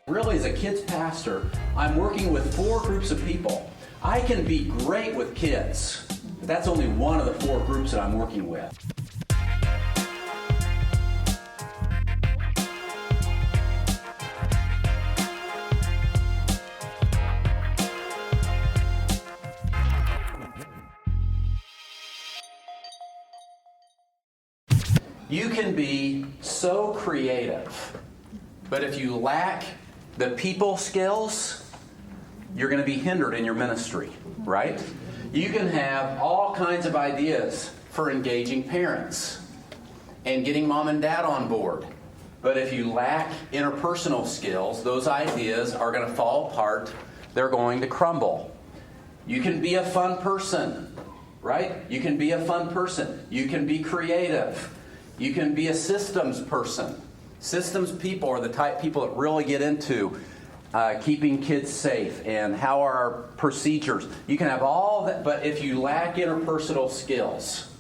Really, as a kids pastor, I'm working with 4 groups of people. I can be great with kids, but that's only one of the 4 groups that I'm working with. You can be so creative, but if you lack the people skills, you're going to be hindered in your ministry, right? You can have all kinds of ideas for engaging parents and getting mom and dad on board. But if you lack interpersonal skills, those ideas are going to fall apart. They're going to crumble. You can be a fun person, right? You can be a fun person. You can be creative. You can be a systems person. Systems people are the type of people that really get into keeping kids safe and how are our procedures. You can have all that, but if you lack interpersonal skills,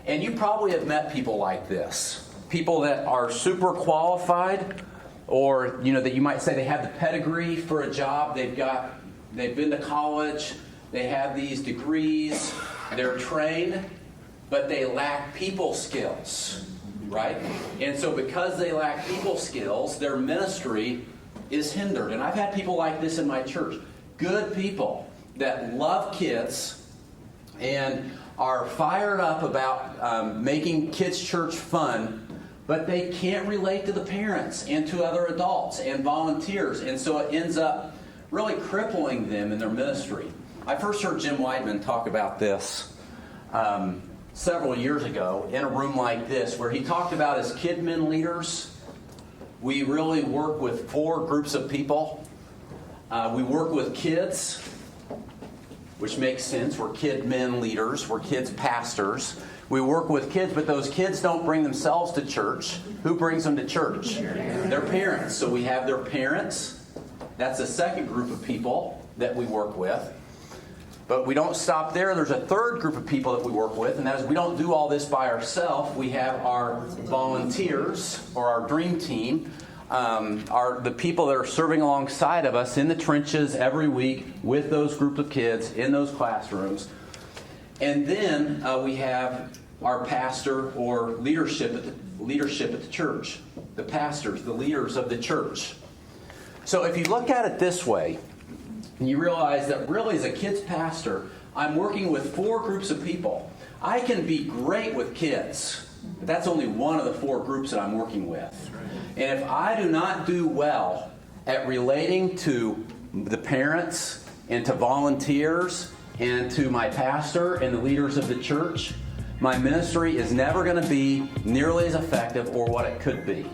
and you probably have met people like this, people that are super qualified, or that you might say they have the pedigree for a job. They've been to college, they have these degrees, they're trained, but they lack people skills, right? And so because they lack people skills, their ministry is hindered. And I've had people like this in my church. Good people that love kids and are fired up about making kids' church fun, but they can't relate to the parents and to other adults and volunteers. And so it ends up really crippling them in their ministry. I first heard Jim Whiteman talk about this several years ago in a room like this, where he talked about as KidMin leaders, we really work with 4 groups of people. We work with kids, which makes sense. We're KidMin leaders. We're kids pastors. We work with kids, but those kids don't bring themselves to church. Who brings them to church? Their parents. So we have their parents. That's the second group of people that we work with. But we don't stop there. There's a third group of people that we work with, and that is we don't do all this by ourselves. We have our volunteers, or our dream team, are the people that are serving alongside of us in the trenches every week with those group of kids in those classrooms. And then we have our pastor or leadership at the church, the pastors, the leaders of the church. So if you look at it this way, and you realize that really as a kids pastor, I'm working with 4 groups of people. I can be great with kids, but that's only one of the 4 groups that I'm working with. And if I do not do well at relating to the parents and to volunteers and to my pastor and the leaders of the church, my ministry is never going to be nearly as effective or what it could be.